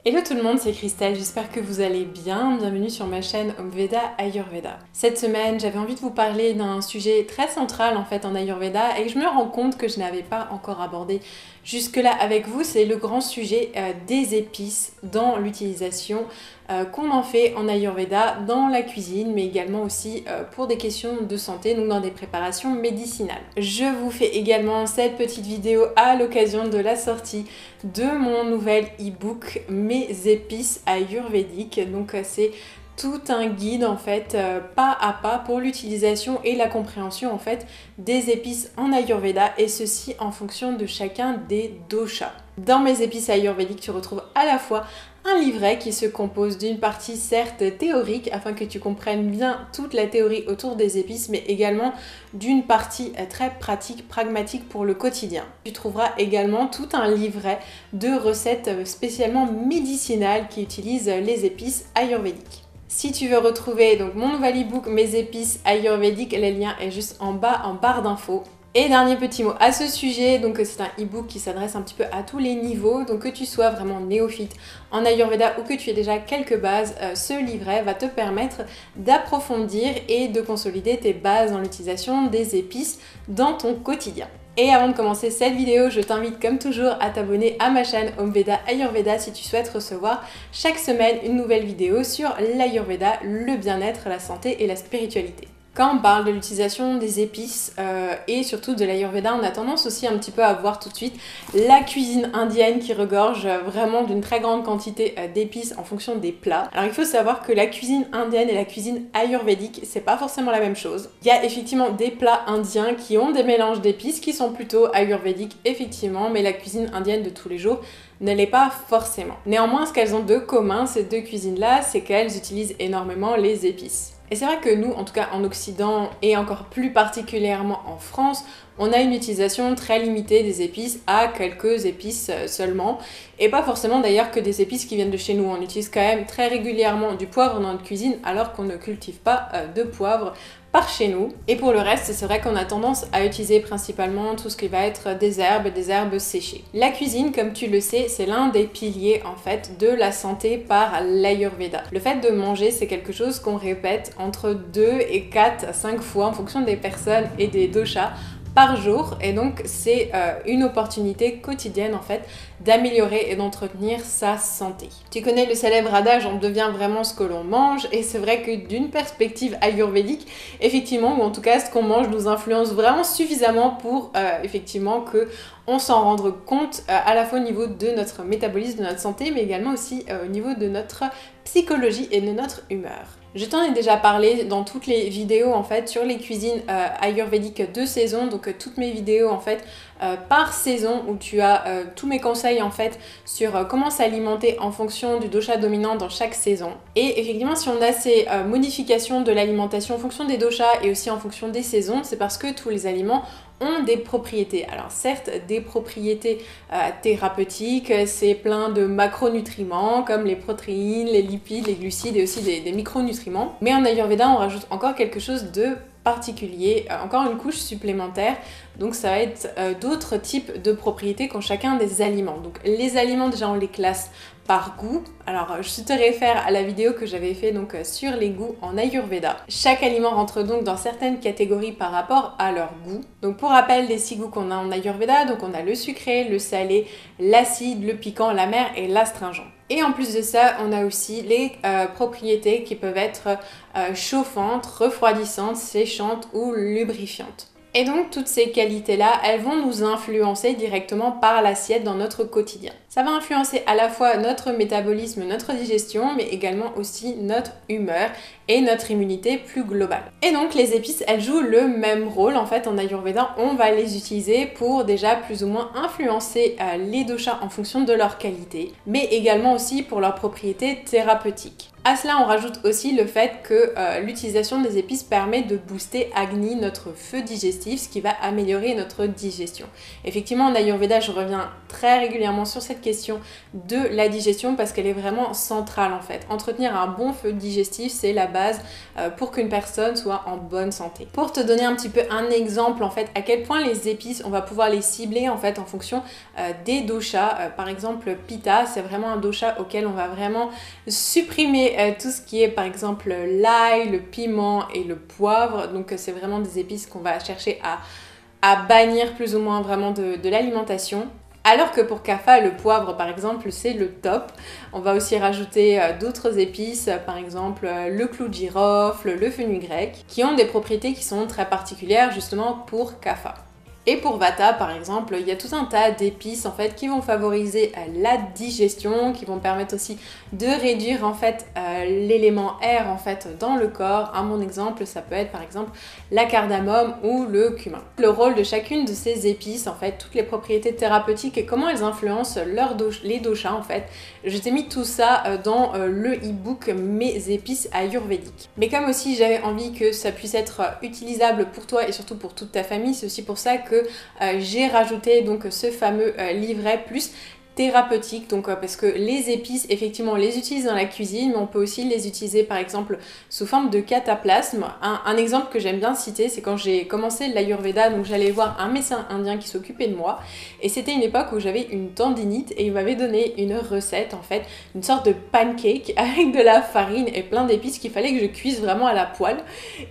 Hello tout le monde, c'est Christelle, j'espère que vous allez bien. Bienvenue sur ma chaîne Homeveda Ayurveda. Cette semaine, j'avais envie de vous parler d'un sujet très central en fait en Ayurveda et que je me rends compte que je n'avais pas encore abordé jusque-là avec vous. C'est le grand sujet des épices dans l'utilisation qu'on en fait en Ayurveda, dans la cuisine, mais également aussi pour des questions de santé, donc dans des préparations médicinales. Je vous fais également cette petite vidéo à l'occasion de la sortie de mon nouvel e-book Mes épices ayurvédiques. Donc c'est tout un guide en fait pas à pas pour l'utilisation et la compréhension en fait des épices en Ayurveda, et ceci en fonction de chacun des doshas. Dans Mes épices ayurvédiques, tu retrouves à la fois un livret qui se compose d'une partie certes théorique afin que tu comprennes bien toute la théorie autour des épices, mais également d'une partie très pratique, pragmatique pour le quotidien. Tu trouveras également tout un livret de recettes spécialement médicinales qui utilisent les épices ayurvédiques. Si tu veux retrouver donc mon nouvel e-book Mes épices ayurvédiques, le lien est juste en bas en barre d'infos. Et dernier petit mot à ce sujet, donc c'est un e-book qui s'adresse un petit peu à tous les niveaux, donc que tu sois vraiment néophyte en Ayurveda ou que tu aies déjà quelques bases, ce livret va te permettre d'approfondir et de consolider tes bases dans l'utilisation des épices dans ton quotidien. Et avant de commencer cette vidéo, je t'invite comme toujours à t'abonner à ma chaîne Homeveda Ayurveda si tu souhaites recevoir chaque semaine une nouvelle vidéo sur l'Ayurveda, le bien-être, la santé et la spiritualité. Quand on parle de l'utilisation des épices et surtout de l'Ayurveda, on a tendance aussi un petit peu à voir tout de suite la cuisine indienne qui regorge vraiment d'une très grande quantité d'épices en fonction des plats. Alors il faut savoir que la cuisine indienne et la cuisine ayurvédique, c'est pas forcément la même chose. Il y a effectivement des plats indiens qui ont des mélanges d'épices qui sont plutôt ayurvédiques effectivement, mais la cuisine indienne de tous les jours ne l'est pas forcément. Néanmoins, ce qu'elles ont de commun, ces deux cuisines-là, c'est qu'elles utilisent énormément les épices. Et c'est vrai que nous, en tout cas en Occident et encore plus particulièrement en France, on a une utilisation très limitée des épices à quelques épices seulement, et pas forcément d'ailleurs que des épices qui viennent de chez nous. On utilise quand même très régulièrement du poivre dans notre cuisine alors qu'on ne cultive pas de poivre par chez nous. Et pour le reste, c'est vrai qu'on a tendance à utiliser principalement tout ce qui va être des herbes séchées. La cuisine, comme tu le sais, c'est l'un des piliers en fait de la santé par l'Ayurveda. Le fait de manger, c'est quelque chose qu'on répète entre 2 et 4 à 5 fois en fonction des personnes et des doshas par jour, et donc c'est une opportunité quotidienne en fait d'améliorer et d'entretenir sa santé. Tu connais le célèbre adage on devient vraiment ce que l'on mange, et c'est vrai que d'une perspective ayurvédique, effectivement, ou en tout cas ce qu'on mange nous influence vraiment suffisamment pour effectivement que on s'en rende compte à la fois au niveau de notre métabolisme, de notre santé, mais également aussi au niveau de notre psychologie et de notre humeur. Je t'en ai déjà parlé dans toutes les vidéos en fait sur les cuisines ayurvédiques de saison, donc toutes mes vidéos en fait par saison où tu as tous mes conseils en fait sur comment s'alimenter en fonction du dosha dominant dans chaque saison. Et effectivement, si on a ces modifications de l'alimentation en fonction des doshas et aussi en fonction des saisons, c'est parce que tous les aliments ont des propriétés. Alors certes, des propriétés thérapeutiques, c'est plein de macronutriments comme les protéines, les lipides, les glucides et aussi des micronutriments. Mais en Ayurveda, on rajoute encore quelque chose de particulier, encore une couche supplémentaire. Donc ça va être d'autres types de propriétés qu'ont chacun des aliments. Donc les aliments, déjà on les classe par goût. Alors je te réfère à la vidéo que j'avais fait donc sur les goûts en Ayurveda. Chaque aliment rentre donc dans certaines catégories par rapport à leur goût. Donc pour rappel des 6 goûts qu'on a en Ayurveda, donc on a le sucré, le salé, l'acide, le piquant, l'amer et l'astringent. Et en plus de ça, on a aussi les propriétés qui peuvent être chauffantes, refroidissantes, séchantes ou lubrifiantes. Et donc toutes ces qualités-là, elles vont nous influencer directement par l'assiette dans notre quotidien. Ça va influencer à la fois notre métabolisme, notre digestion, mais également aussi notre humeur et notre immunité plus globale. Et donc les épices, elles jouent le même rôle en fait en Ayurveda. On va les utiliser pour déjà plus ou moins influencer les doshas en fonction de leur qualité, mais également aussi pour leurs propriétés thérapeutiques. À cela, on rajoute aussi le fait que l'utilisation des épices permet de booster Agni, notre feu digestif, ce qui va améliorer notre digestion. Effectivement, en Ayurveda, je reviens très régulièrement sur cette question de la digestion parce qu'elle est vraiment centrale en fait. Entretenir un bon flux digestif, c'est la base pour qu'une personne soit en bonne santé. Pour te donner un petit peu un exemple en fait, à quel point les épices, on va pouvoir les cibler en fait en fonction des doshas. Par exemple, Pitta, c'est vraiment un dosha auquel on va vraiment supprimer tout ce qui est par exemple l'ail, le piment et le poivre. Donc c'est vraiment des épices qu'on va chercher à bannir plus ou moins vraiment de l'alimentation. Alors que pour Kapha, le poivre par exemple, c'est le top. On va aussi rajouter d'autres épices, par exemple le clou de girofle, le fenugrec, qui ont des propriétés qui sont très particulières justement pour Kapha. Et pour Vata, par exemple, il y a tout un tas d'épices en fait qui vont favoriser la digestion, qui vont permettre aussi de réduire en fait l'élément air en fait dans le corps. Un bon exemple, ça peut être par exemple la cardamome ou le cumin. Le rôle de chacune de ces épices, en fait, toutes les propriétés thérapeutiques et comment elles influencent les doshas en fait. Je t'ai mis tout ça dans le e-book Mes épices ayurvédiques. Mais comme aussi j'avais envie que ça puisse être utilisable pour toi et surtout pour toute ta famille, c'est aussi pour ça que j'ai rajouté donc ce fameux livret plus thérapeutique, donc parce que les épices effectivement on les utilise dans la cuisine, mais on peut aussi les utiliser par exemple sous forme de cataplasme. Un exemple que j'aime bien citer, c'est quand j'ai commencé l'Ayurveda, donc j'allais voir un médecin indien qui s'occupait de moi, et c'était une époque où j'avais une tendinite et il m'avait donné une recette en fait, une sorte de pancake avec de la farine et plein d'épices qu'il fallait que je cuise vraiment à la poêle,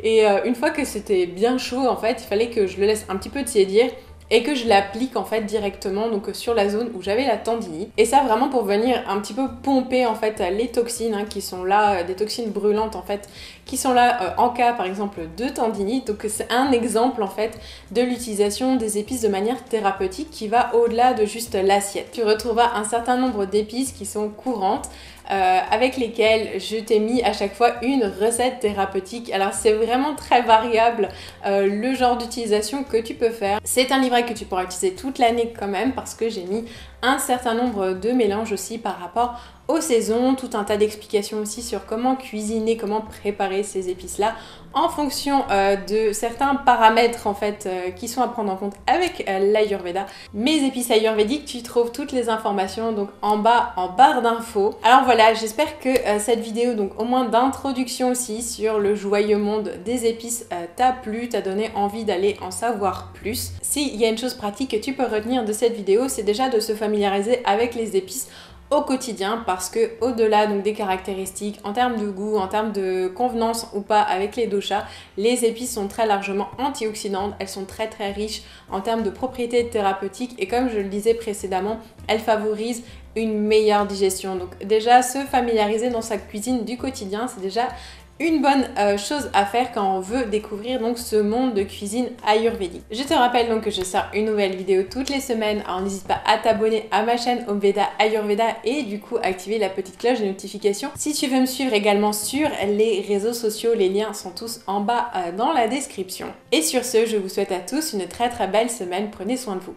et une fois que c'était bien chaud en fait, il fallait que je le laisse un petit peu tiédir et que je l'applique en fait directement donc sur la zone où j'avais la tendinite, et ça vraiment pour venir un petit peu pomper en fait les toxines qui sont là, des toxines brûlantes en fait qui sont là en cas par exemple de tendinite. Donc c'est un exemple en fait de l'utilisation des épices de manière thérapeutique qui va au-delà de juste l'assiette. Tu retrouveras un certain nombre d'épices qui sont courantes avec lesquelles je t'ai mis à chaque fois une recette thérapeutique. Alors c'est vraiment très variable le genre d'utilisation que tu peux faire. C'est un livret que tu pourras utiliser toute l'année quand même parce que j'ai mis un certain nombre de mélanges aussi par rapport aux saisons, tout un tas d'explications aussi sur comment cuisiner, comment préparer ces épices-là en fonction de certains paramètres en fait qui sont à prendre en compte avec l'Ayurveda. Mes épices ayurvédiques, tu trouves toutes les informations donc en bas en barre d'infos. Alors voilà, j'espère que cette vidéo donc au moins d'introduction aussi sur le joyeux monde des épices t'a plu, t'a donné envie d'aller en savoir plus. S'il y a une chose pratique que tu peux retenir de cette vidéo, c'est déjà de se familiariser avec les épices au quotidien, parce que au-delà donc des caractéristiques en termes de goût, en termes de convenance ou pas avec les doshas, les épices sont très largement antioxydantes, elles sont très riches en termes de propriétés thérapeutiques et comme je le disais précédemment, elles favorisent une meilleure digestion. Donc déjà se familiariser dans sa cuisine du quotidien, c'est déjà une bonne chose à faire quand on veut découvrir donc ce monde de cuisine ayurvédique. Je te rappelle donc que je sors une nouvelle vidéo toutes les semaines, alors n'hésite pas à t'abonner à ma chaîne Omveda Ayurveda et du coup activer la petite cloche de notification. Si tu veux me suivre également sur les réseaux sociaux, les liens sont tous en bas dans la description. Et sur ce, je vous souhaite à tous une très belle semaine, prenez soin de vous.